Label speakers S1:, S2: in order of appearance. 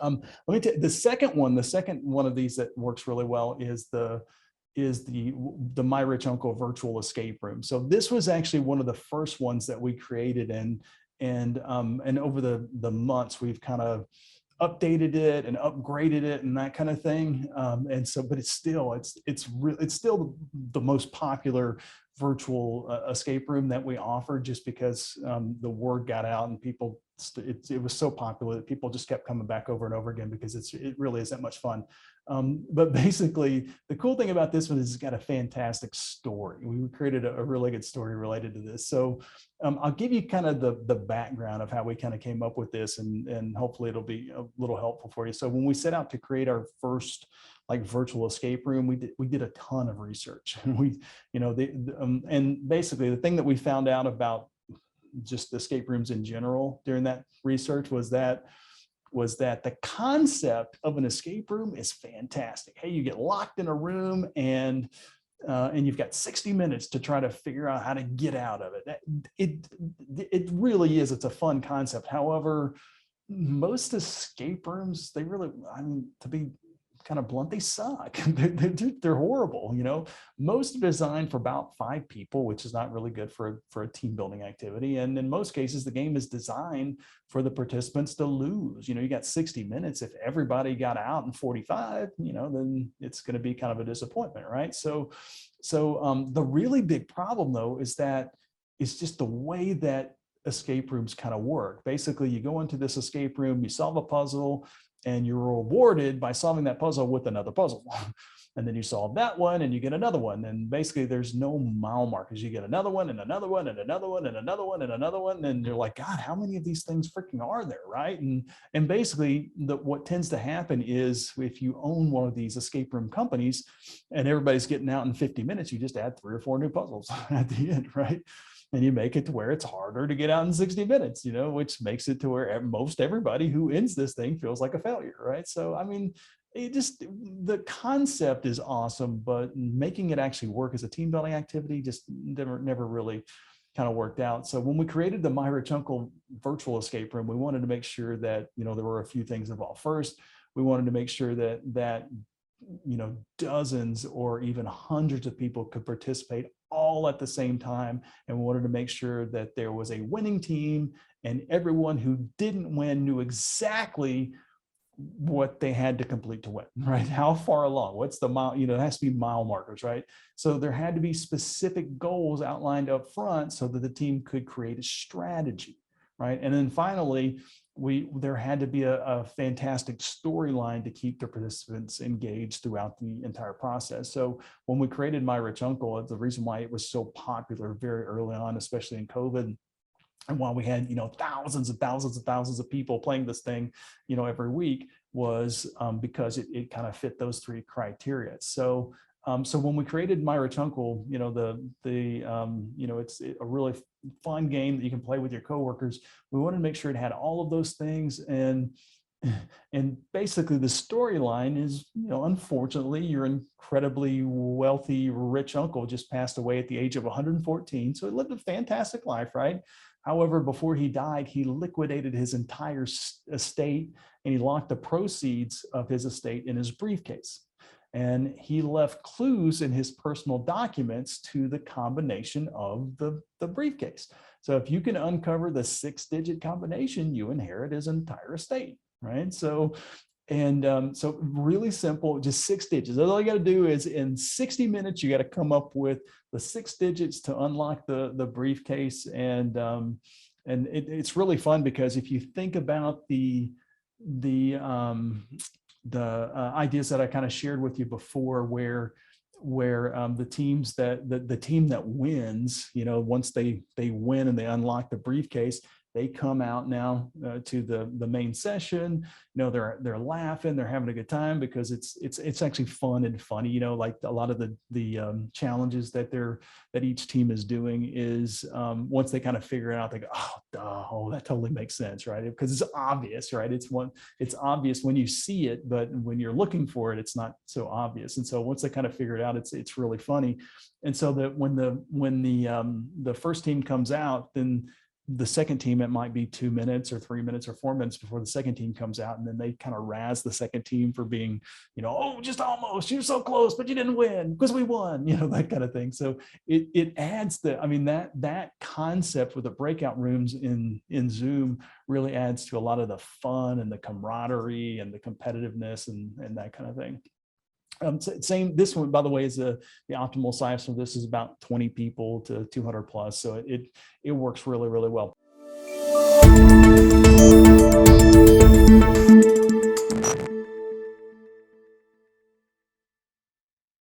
S1: Let me tell you, the second one of these that works really well is the My Rich Uncle virtual escape room. So this was actually one of the first ones that we created, and over the months we've kind of updated it and upgraded it and that kind of thing. And so, but it's still the most popular virtual escape room that we offer, just because the word got out and people, it was so popular that people just kept coming back over and over again, because it really is that much fun. But basically, the cool thing about this one is it's got a fantastic story. We created a really good story related to this. So I'll give you kind of the background of how we kind of came up with this, and hopefully it'll be a little helpful for you. So when we set out to create our first like virtual escape room, we did a ton of research, and and basically the thing that we found out about just escape rooms in general during that research was that the concept of an escape room is fantastic. Hey, you get locked in a room, and you've got 60 minutes to try to figure out how to get out of it. It really is. It's a fun concept. However, most escape rooms, they really, I mean, to be kind of blunt, they suck. They're horrible. Most are designed for about 5 people, which is not really good for a team building activity. And in most cases, the game is designed for the participants to lose. You got 60 minutes. If everybody got out in 45, then it's going to be kind of a disappointment, right? So the really big problem, though, is that it's just the way that escape rooms kind of work. Basically, you go into this escape room, you solve a puzzle, and you're rewarded by solving that puzzle with another puzzle. And then you solve that one and you get another one. And basically there's no mile markers. You get another one and another one and another one and another one and another one. And you're like, God, how many of these things freaking are there, right? And basically what tends to happen is, if you own one of these escape room companies and everybody's getting out in 50 minutes, you just add 3 or 4 new puzzles at the end, right? And you make it to where it's harder to get out in 60 minutes, which makes it to where most everybody who ends this thing feels like a failure, right? So, I mean, the concept is awesome, but making it actually work as a team building activity just never really kind of worked out. So when we created the My Rich Uncle virtual escape room, we wanted to make sure that, there were a few things involved. First, we wanted to make sure that dozens or even hundreds of people could participate all at the same time. And we wanted to make sure that there was a winning team, and everyone who didn't win knew exactly what they had to complete to win, right? How far along, what's the mile, it has to be mile markers, right? So there had to be specific goals outlined up front so that the team could create a strategy, right? And then finally, there had to be a fantastic storyline to keep the participants engaged throughout the entire process. So when we created My Rich Uncle, the reason why it was so popular very early on, especially in COVID, and while we had thousands and thousands and thousands of people playing this thing every week, was because it kind of fit those 3 criteria. So when we created My Rich Uncle, it's a really fun game that you can play with your coworkers. We wanted to make sure it had all of those things, and basically the storyline is, unfortunately, your incredibly wealthy rich uncle just passed away at the age of 114. So he lived a fantastic life, right? However, before he died, he liquidated his entire estate, and he locked the proceeds of his estate in his briefcase. And he left clues in his personal documents to the combination of the briefcase. So if you can uncover the 6-digit combination, you inherit his entire estate, right? So really simple, just 6 digits. All you got to do is, in 60 minutes, you got to come up with the 6 digits to unlock the briefcase. And it's really fun, because if you think about the ideas that I kind of shared with you before, where the teams the team that wins, once they win and they unlock the briefcase, they come out now to the main session. They're laughing, they're having a good time, because it's actually fun and funny. Like a lot of the challenges that each team is doing is, once they kind of figure it out, they go, oh, that totally makes sense, right? Because it's obvious, right? It's obvious when you see it, but when you're looking for it, it's not so obvious. And so once they kind of figure it out, it's really funny. And so that when the first team comes out, then the second team, it might be 2 minutes or 3 minutes or 4 minutes before the second team comes out. And then they kind of razz the second team for being, oh, just almost, you're so close, but you didn't win because we won, that kind of thing. So it adds that concept with the breakout rooms in Zoom really adds to a lot of the fun and the camaraderie and the competitiveness and that kind of thing. Same, this one, by the way, is the optimal size. So this is about 20 people to 200 plus. So it works really, really well.